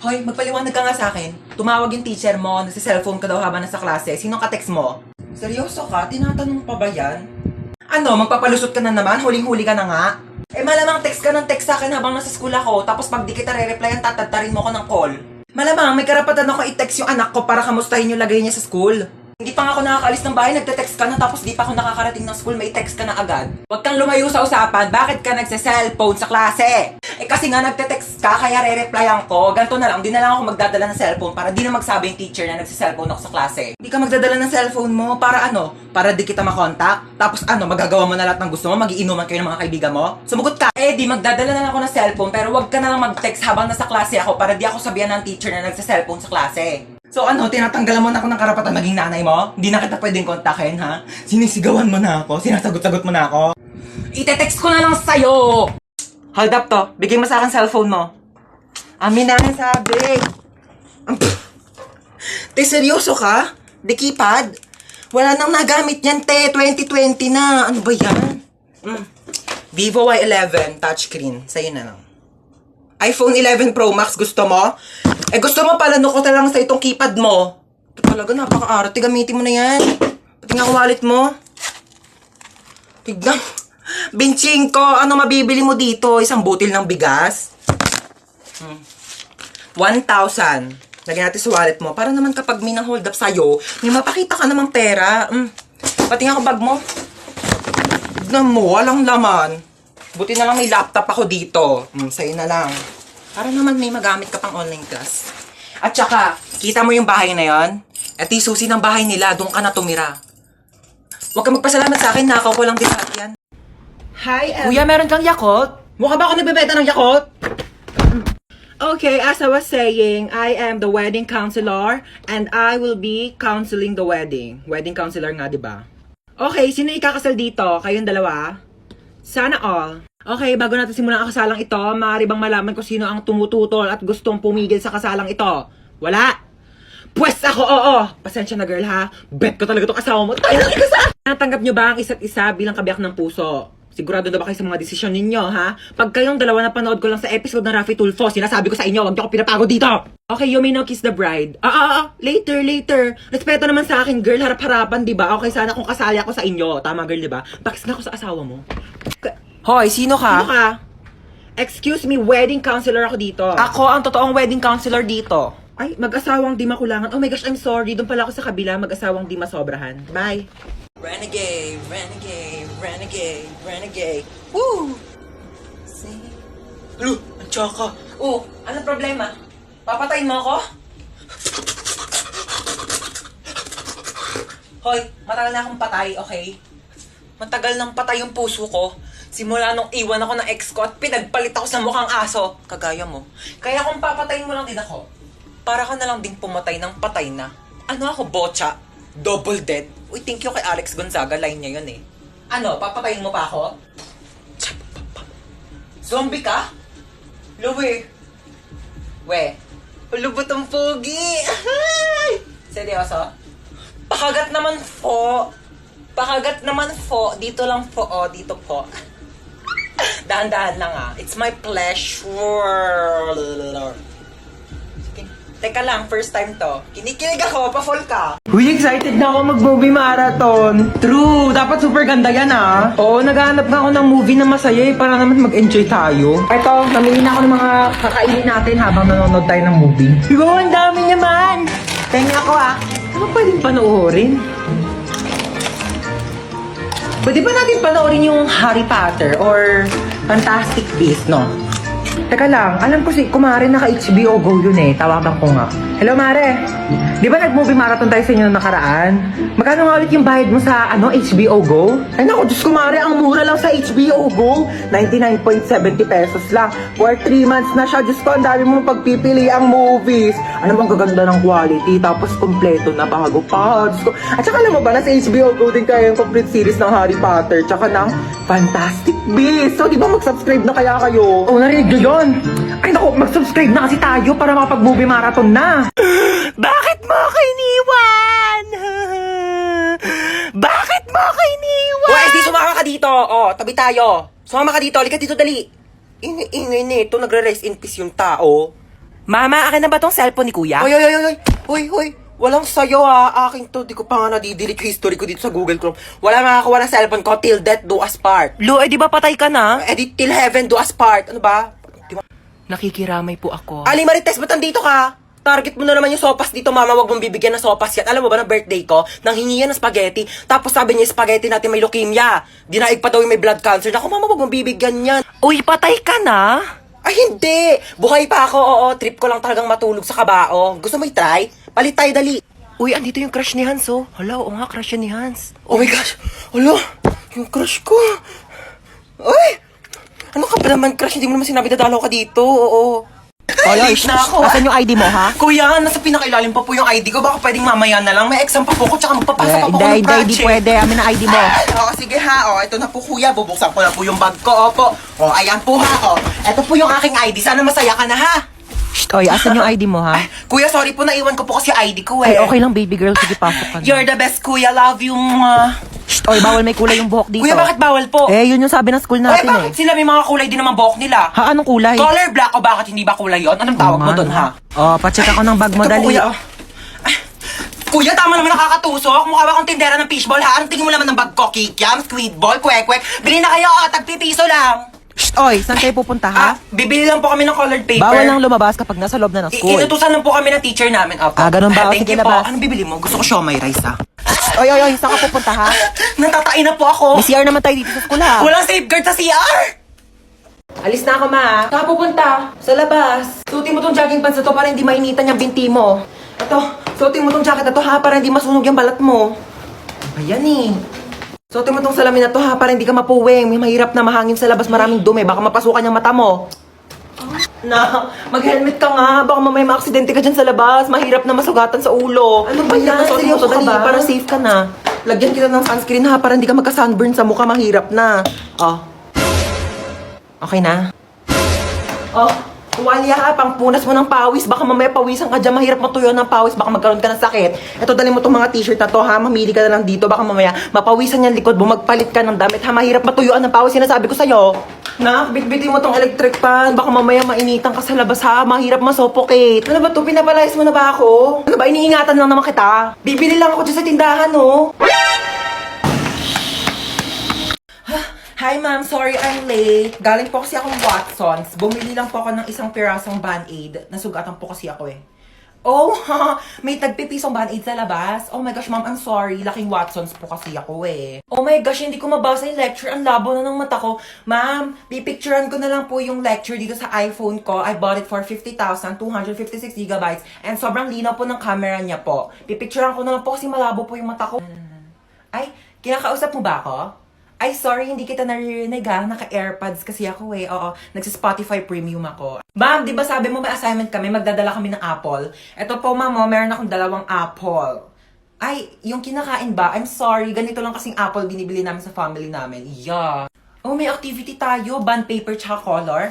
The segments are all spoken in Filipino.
Hoy, magpaliwanag ka nga sa akin. Tumawag yung teacher mo, nagsi-cellphone ka daw habang nasa klase. Sinong ka-text mo? Seryoso ka? Tinatanong pa ba yan? Ano, magpapalusot ka na naman? Huling-huli ka na nga? Eh malamang text ka ng text sa akin habang nasa school ako, tapos pag di kita re-replyan, tatadtarin mo ko ng call. Malamang may karapatan ako i-text yung anak ko para kamustahin yung lagay niya sa school. Hindi pa nga ako nakakaalis ng bahay, nagte-text ka na, tapos di pa ako nakakarating ng school, may text ka na agad. Huwag kang lumayo sa usapan, bakit ka nagse-cellphone sa klase? Eh kasi nga nagte-text ka, kaya re-replyan ko. Ganto na lang, di na lang ako magdadala ng cellphone para di na magsabi yung teacher na nagse-cellphone ako sa klase. Hindi ka magdadala ng cellphone mo, para ano? Para di kita makontak? Tapos ano, magagawa mo na lahat ng gusto mo, magiinuman kayo ng mga kaibigan mo? Sumugot ka! Eh di, magdadala na lang ako ng cellphone, pero wag ka na lang mag-text habang nasa klase ako para di ako sabihan ng teacher na nagse-cellphone sa klase. So ano, tinatanggalan mo na ako ng karapatan maging nanay mo? Hindi na kita pwedeng kontakin, ha? Sinisigawan mo na ako, sinasagot-sagot mo na ako. Ite-text ko na lang sa'yo! Hold up to, bigay mo sa akin cellphone mo. Amin na ang sabi. Te, seryoso ka? Di keypad? Wala nang nagamit yan, te. 2020 na. Ano ba yan? Vivo Y11 touchscreen. Sa'yo na lang. iPhone 11 Pro Max, gusto mo? Eh, gusto mo pala ko na lang sa itong keypad mo. Ito talaga, napaka-arte. Gamitin mo na yan. Pati nga wallet mo. Tignan. Benching ko, ano mabibili mo dito? Isang butil ng bigas? 1,000. Lagyan natin sa wallet mo. Para naman kapag may nang hold up sa'yo, may mapakita ka namang pera. Pati nga bag mo. Tignan mo, walang laman. Buti na lang may laptop ako dito. Sa'yo na lang. Para naman may magamit ka pang online class. At saka, kita mo yung bahay na yon? At yung susi ng bahay nila, doon ka na tumira. Huwag ka magpasalamat sa akin, nakaw ko lang din lahat yan. Hi, Kuya, meron kang Yakult? Mukha ba ako nagbebenta ng Yakult? Okay, as I was saying, I am the wedding counselor and I will be counseling the wedding. Wedding counselor nga, di ba? Okay, sino ikakasal dito? Kayong dalawa? Sana all. Okay, bago natin simulan ang kasalang ito, maaari bang malaman kung sino ang tumututol at gustong pumigil sa kasalang ito? Wala? Pwes ako, oo! Pasensya na girl ha, bet ko talaga itong asawa mo. Tayo na ikasal! Natanggap nyo ba ang isa't isa bilang kabiyak ng puso? Sigurado na ba kayo sa mga desisyon ninyo, ha? Pag kayong dalawa na panood ko lang sa episode ng Raffy Tulfo, sinasabi ko sa inyo, huwag niyo ako pinapagod dito! Okay, you may now kiss the bride. Later. Respeto naman sa akin, girl, harap-harapan, di ba? Okay, sana kung kasali ako sa inyo. Tama, girl, di ba? Pakis nga ako sa asawa mo. Hoy, sino ka? Sino ka? Excuse me, wedding counselor ako dito. Ako ang totoong wedding counselor dito. Ay, mag-asawang di makulangan. Oh my gosh, I'm sorry. Doon pala ako sa kabila, mag-asawang di masobrahan. Bye. Renegade. Woo! See? Lu, ang tsaka. Oh, anong problema? Papatayin mo ako? Hoy, matagal na akong patay, okay? Matagal nang patay yung puso ko. Simula nung iwan ako ng ex ko at pinagpalit ako sa mukhang aso. Kagaya mo. Kaya kung papatayin mo lang din ako, para ka na lang din pumatay ng patay na. Ano ako, bocha? Double dead? Uy, thank you kay Alex Gonzaga. Line niya yun eh. Ano, papatayin mo pa ako? Zombie ka? Luwi. We. Ulubot ang pogi. Seryoso? Pakagat naman po. Dito lang po, oh. Dito po. Dahan-dahan lang ah. It's my pleasure. Teka lang, first time to. Kinikilig ako, pa-fall ka. Uy, excited na ako mag-movie marathon. True, dapat super ganda yan ah. Oo, naghahanap nga ako ng movie na masaya eh, para naman mag-enjoy tayo. Eto, namili na ako ng mga kakainin natin habang nanonood tayo ng movie. Wow, ang dami naman! Tenga ako ah. Ano pwedeng panoorin? Pwede ba natin panoorin yung Harry Potter or Fantastic Beasts, no? Teka lang, alam ko si Kumare naka-HBO Go yun eh. Tawagan ko nga. Hello, Mare. Di ba nag-movie marathon tayo sa inyo nakaraan? Magkano nga ulit yung bayad mo sa HBO Go? Ay naku, Diyos Kumare, ang mura lang sa HBO Go. 99.70 pesos lang. For 3 months na siya. Diyos ko, ang dami mong pagpipili ang movies. Ano bang gaganda ng quality? Tapos kompleto na bago pa. Diyos ko. At saka alam mo ba, nasa HBO Go din kaya yung complete series ng Harry Potter. Tsaka ng Fantastic Beasts. So, di ba mag-subscribe na kaya kayo? Oh, narinig nyo yun? Ay naku, mag-subscribe na kasi tayo para makapag-movie marathon na. Bakit mo ako iniwan? Bakit mo ako iniwan? Wes, di sumama ka dito. Oh, tabi tayo. Sumama ka dito. Halika dito, dali. Ingay nito, nagre-rest in peace yung tao. Mama, akin na ba tong cellphone ni kuya? Hoy, hoy, hoy, hoy, hoy, hoy. Walang sayo ha. Akin to. Di ko pa nga nadidelete yung history ko dito sa Google Chrome. Wala makakakuha ng cellphone ko till death do us part. Lu, di ba patay ka na? Edit till heaven do us part. Ano ba? Nakikiramay po ako. Ali Marites, ba't nandito ka? Target mo na naman yung sopas dito, mama. Wag mong bibigyan ng sopas yan. Alam mo ba, ng birthday ko, nang hingi yan ng spaghetti. Tapos sabi niya, spaghetti natin may leukemia. Dinaig pa daw yung may blood cancer. Naku, mama, wag mong bibigyan yan. Uy, patay ka na? Ay, hindi! Buhay pa ako, oo. Trip ko lang talagang matulog sa kabao. Gusto mo i-try? Palit tayo, dali. Uy, andito yung crush ni Hans, oh. Hala, oo nga, crush yan ni Hans. Oh my gosh! Alo, yung crush ko. Ay! Ano ka ba naman, crush? Hindi mo naman sinabi dadalaw ka dito, oo. Oy, Late na ako. Asan yung ID mo, ha? Kuya, nasa pinakailalim pa po yung ID ko. Baka pwedeng mamaya na lang. May exam pa po ko, tsaka magpapasa pa po ko ng project. Hindi pwede. Amin na ID mo. Oo, sige ha. O, ito na po kuya. Bubuksan ko na po yung bag ko. Opo. O, ayan po ha. O, ito po yung aking ID. Sana masaya ka na ha. Shh, oy, asan yung ID mo, ha? Kuya, sorry po. Naiwan ko po kasi ID ko Ay, eh. okay lang, baby girl. Sige, pasok ka na. You're the best, kuya. Love you. Shh, oy, bawal may kulay yung buhok dito. Kuya, bakit bawal po? Eh, yun yung sabi ng school Ay, natin, bakit eh. sila may mga kulay din naman buhok nila? Ha, anong kulay? Color black o bakit hindi ba kulay yon? Anong tawag mo doon, ha? Oh, pacheck ako ng bag mo, Ito po, dali. kuya, oh. Ay, kuya, tama naman nakakatusok. Mukha ba akong tindera ng fishball, ha? Anong tingin mo naman ng bag ko? Kikiam, squidball, kwek-kwek. Bili na kayo, tagpipiso lang. Shh, oy, saan kayo pupunta, ha? Bibili lang po kami ng colored paper. Bawal lang lumabas kapag nasa loob na ng school. Inutusan lang po kami ng teacher namin. Opo. Ganun ba? Thank Sige, you po. labas. Anong bibili mo? Gusto ko siomay rice, ha? Oy, saan ka pupunta, ha? Natatain na po ako. May CR naman tayo dito sa school, ha? Walang safeguard sa CR. Alis na ako, ma. Saan ka pupunta? Sa labas. Suotin mo tong jogging pants na to para hindi mainitan yung binti mo. Ito, suotin mo tong jacket na to ha para hindi masunog yung balat mo. Ayan eh. Suotin mo tong salamin na to ha para hindi ka mapuwing. May mahirap na mahangin sa labas, maraming dumi. Baka mapasukan yung mata mo. Na, mag-helmet ka nga. Baka mamaya maaksidente ka dyan sa labas. Mahirap na masugatan sa ulo. Ano ba yan? Suotin mo to, dali, Para safe ka na. Lagyan kita ng sunscreen ha para hindi ka magka-sunburn sa mukha. Mahirap na. Oh. Okay na? Oh, tuwalya ha, pangpunas mo ng pawis. Baka mamaya pawisan ka dyan, mahirap matuyo ng pawis. Baka magkaroon ka ng sakit. Ito, dali mo itong mga t-shirt na to ha. Mamili ka na lang dito. Baka mamaya mapawisan yung likod mo. Magpalit ka ng damit ha. Mahirap matuyuan ng pawis. Sinasabi ko sa'yo. Nak, bitbitin mo tong electric fan. Baka mamaya mainitan ka sa labas ha. Mahirap masuffocate. Ano ba to? Pinapalayas mo na ba ako? Ano ba? Iniingatan lang naman kita. Bibili lang ako dyan sa tindahan, oh. Hi ma'am, sorry I'm late. Galing po kasi akong Watsons. Bumili lang po ako ng isang pirasong Band-Aid. Nasugatan po kasi ako eh. Oh, may tagpipisong Band-Aid sa labas. Oh my gosh, ma'am, I'm sorry. Laking Watsons po kasi ako eh. Oh my gosh, hindi ko mabasa yung lecture. Ang labo na ng mata ko. Ma'am, pipicturean ko na lang po yung lecture dito sa iPhone ko. I bought it for 50,000, 256 gigabytes. And sobrang linaw po ng camera niya po. Pipicturean ko na lang po kasi malabo po yung mata ko. Ay, kinakausap mo ba ako? Ay, sorry, hindi kita naririnig ha. Naka-AirPods kasi ako eh. Oo, nagsa-Spotify Premium ako. Ma'am, di ba sabi mo may assignment kami, magdadala kami ng apple? Ito po, ma'am, meron akong 2 apple. Ay, yung kinakain ba? I'm sorry, ganito lang kasing apple binibili namin sa family namin. Yeah. Oh, may activity tayo. Bond paper tsaka color.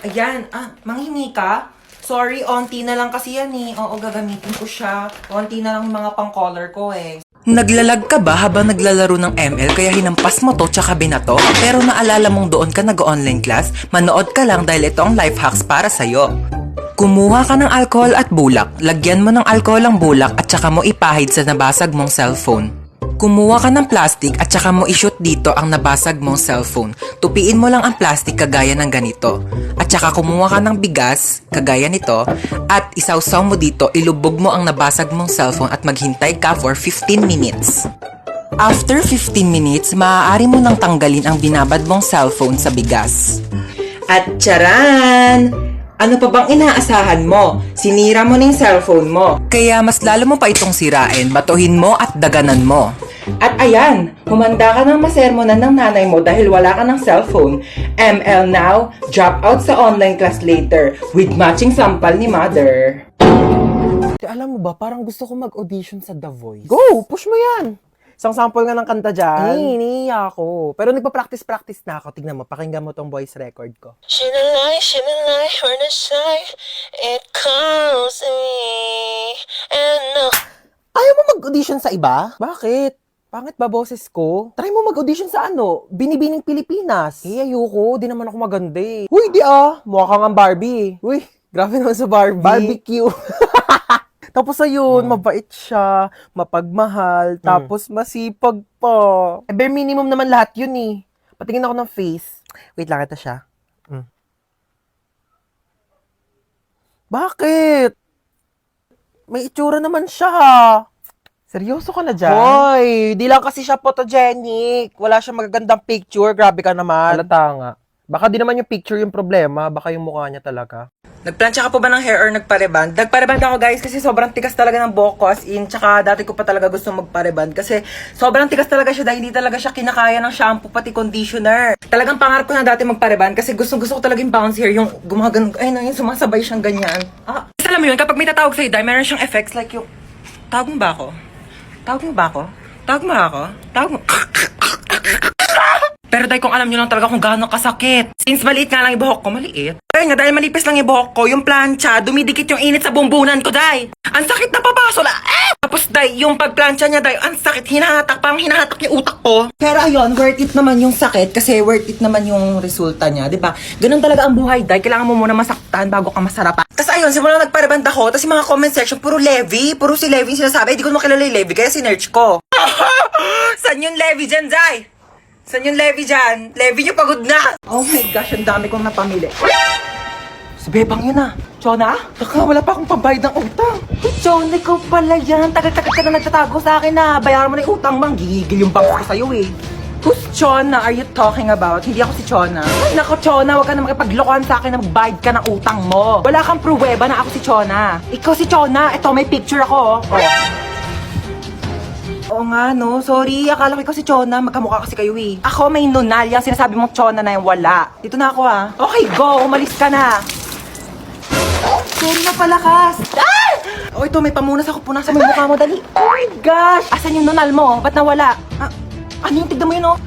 Ayan, manghingi ka? Sorry, onti na lang kasi yan eh. Oo, gagamitin ko siya. Onti na lang yung mga pang-color ko eh. Naglalag ka ba habang naglalaro ng ML kaya hinampas mo to tsaka binato? Pero naalala mong doon ka nag-online class? Manood ka lang dahil ito ang life hacks para sa'yo. Kumuha ka ng alcohol at bulak, lagyan mo ng alcohol ang bulak at tsaka mo ipahid sa nabasag mong cellphone. Kumuha ka ng plastic at saka mo i-shoot dito ang nabasag mong cellphone. Tupiin mo lang ang plastic kagaya ng ganito. At saka kumuha ka ng bigas, kagaya nito, at isawsaw mo dito, ilubog mo ang nabasag mong cellphone at maghintay ka for 15 minutes. After 15 minutes, maaari mo nang tanggalin ang binabad mong cellphone sa bigas. At charan! Ano pa bang inaasahan mo? Sinira mo na yung cellphone mo. Kaya mas lalo mo pa itong sirain, batuhin mo at daganan mo. At ayan, humanda ka ng masermonan ng nanay mo dahil wala ka ng cellphone. ML now, drop out sa online class later with matching sampal ni mother. Alam mo ba, parang gusto ko mag-audition sa The Voice. Go! Push mo yan! Isang sample nga ng kanta dyan. Iniiya ako. Pero nagpa-practice na ako. Tignan mo, pakinggan mo tong voice record ko. Shimmy light, we're the shine. It calls me, and Ayaw mo mag-audition sa iba? Bakit? Pangit ba boses ko? Try mo mag-audition sa ano? Binibining Pilipinas. Eh, ayoko. Di naman ako maganda eh. Uy, di ah. Mukha kang ang Barbie eh. Uy, Grabe naman sa Barbie. Barbecue. Tapos ayun, mabait siya, mapagmahal, tapos masipag pa. Eh, bare minimum naman lahat yun eh. Patingin ako ng face. Wait lang, ito siya. Bakit? May itsura naman siya. Seryoso ka na dyan? Hoy, di lang kasi siya photogenic. Wala siya magagandang picture. Grabe ka naman. Halata nga. Baka di naman yung picture yung problema. Baka yung mukha niya talaga. Nagplansya ka po ba ng hair or nagpareband? Nagpareband ako guys kasi sobrang tigas talaga ng buhok ko as in. Tsaka dati ko pa talaga gusto magpareband kasi sobrang tigas talaga siya dahil hindi talaga siya kinakaya ng shampoo pati conditioner. Talagang pangarap ko na dati magpareband kasi gusto ko talaga yung bounce hair, yung gumagano, ay na, yung sumasabay siyang ganyan. Kasi alam mo yun, kapag may tatawag sa'yo dahil meron siyang effects like yung, tawag mo ba ako? Tawag mo ba ako? Tawag mo ako? Tawag mo? Pero dahil kung alam nyo lang talaga kung gaano kasakit. Since maliit nga lang yung buhok ko, maliit. Kaya nga, dahil malipis lang yung buhok ko, yung plancha, dumidikit yung init sa bumbunan ko, day. Ang sakit na papaso na, Tapos, day, yung pagplancha niya, day, ang sakit, hinahatak, parang hinahatak yung utak ko. Pero ayun, worth it naman yung sakit kasi worth it naman yung resulta niya, di ba? Ganun talaga ang buhay, day. Kailangan mo muna masaktan bago ka masarapan. Tapos ayun, simula nagpareband ako, tapos yung mga comment section, puro Levi, puro si Levi yung sinasabi. Di ko makilala yung Levi, kaya sinerch ko. Saan yung Levi dyan, day? Saan yung Levi dyan? Levi nyo pagod na! Oh my gosh, ang dami kong napamili. Si Bebang yun ah. Chona? Baka wala pa akong pambayad ng utang. Hey, Chona, ikaw pala yan. Tagal-tagal ka na nagtatago sa akin na bayaran mo na yung utang mang. Gigil yung bangko ko sa'yo eh. Who's Chona are you talking about? Hindi ako si Chona. Ay, nako Chona, wag ka na makipaglokohan sa akin na magbayad ka ng utang mo. Wala kang pruweba na ako si Chona. Ikaw si Chona. Ito, may picture ako. Oh. Oo nga, no. Sorry, akala ko ikaw si Chona. Magkamukha kasi kayo eh. Ako may nunal. Yung sinasabi mong Chona na yung wala. Dito na ako ah. Okay, go. Umalis ka na. Sorry na pala, Kas. Ah! Oh, ito, may pamunas ako. Punasan mo yung mukha mo, dali. Oh my gosh. Asan yung nunal mo? Ba't nawala? Ah, ano yung tignan mo yun, oh?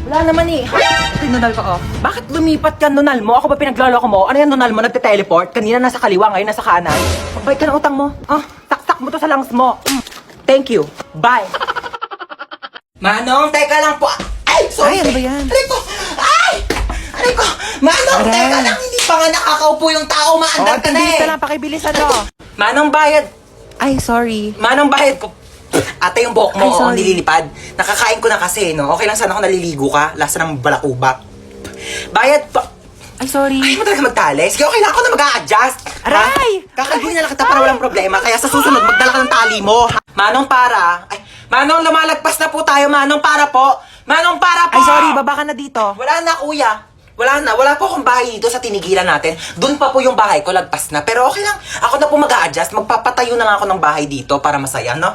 Wala naman eh. Ito yung nunal ko, oh. Bakit lumipat ka nunal mo? Ako ba pinagloloko mo? Ano yung nunal mo? Nagte-teleport? Kanina nasa kaliwa, ngayon nasa kanan. Magbayad ka ng utang mo. Ah, taktak mo to sa lungs mo. Thank you. Bye. Manong, teka lang po. Ay, sorry. Ay, ano ba yan? Aray ko. Ay! Aray ko. Manong, teka lang. Hindi pa nga nakakaupo yung tao. Maandar ka na eh. lang, pakibilisan mo. Manong bayad. Ay, sorry. Manong bayad ko. Ate, yung buhok mo, Ay, sorry. nililipad. Nakakain ko na kasi, no? Okay lang sana kung naliligo ka. Lasa ng balakubak. Bayad pa. Ay, sorry. Ay, mo talaga magtali. Sige, okay lang ako na mag-a-adjust. Aray! Kakalbuhin na lang kita para walang problema. Kaya sa susunod, magdala ka ng tali mo. Manong para. Ay, Manong, lumalagpas na po tayo. Manong para po. Manong para po. Ay, sorry. Baba ka na dito. Wala na, kuya. Wala na. Wala po akong bahay dito sa tinigilan natin. Doon pa po yung bahay ko, lagpas na. Pero okay lang. Ako na po mag-a-adjust. Magpapatayo na nga ako ng bahay dito para masaya, no?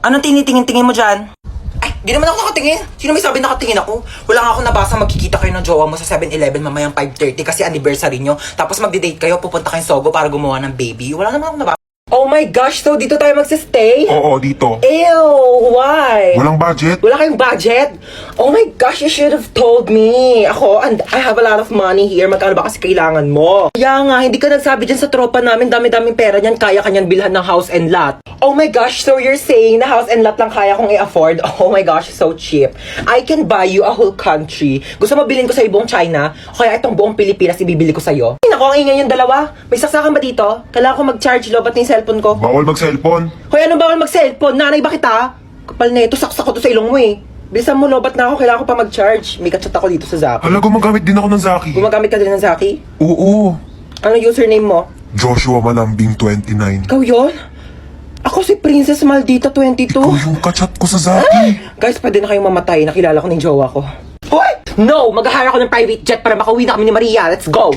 Anong tinitingin-tingin mo dyan? Ay, di naman ako nakatingin. Sino may sabi nakatingin ako? Wala nga ako nabasa magkikita kayo ng jowa mo sa 7-Eleven mamayang 5:30 kasi anniversary nyo. Tapos magdi-date kayo, pupunta kayong Sogo para gumawa ng baby. Wala naman ako nabasa. Oh my gosh, so dito tayo magsistay? Oo, dito. Ew, why? Walang budget? Wala kayong budget? Oh my gosh, you should have told me. Ako, and I have a lot of money here. Magkano ba kasi kailangan mo? Kaya nga, hindi ka nagsabi dyan sa tropa namin. Dami-daming pera niyan. Kaya kanyan bilhan ng house and lot. Oh my gosh, so you're saying na house and lot lang kaya kong i-afford? Oh my gosh, so cheap. I can buy you a whole country. Gusto mo bilhin ko sa buong China? O kaya itong buong Pilipinas ibibili ko sa'yo? Ay, naku, ang ingay yung dalawa. May saksakan ba dito? Kailangan ko mag-charge lobat ng cellphone ko. Bawal mag-cellphone. Hoy, ano bawal mag-cellphone? Nanay ba kita? Kapal na ito, saksak ko to sa ilong mo eh. Bilisan mo, lobat na ako. Kailangan ko pa mag-charge. May kachat ako dito sa Zaki. Hala, gumagamit din ako ng Zaki. Gumagamit ka din ng Zaki? Oo. Ano username mo? Joshua Malambing 29. Ikaw yun? Ako si Princess Maldita 22. Ikaw yung kachat ko sa Zaki. Guys, pwede na kayong mamatay. Nakilala ko ng jowa ko. Hoy! No! Mag-hire ako ng private jet para makauwi na kami ni Maria. Let's go!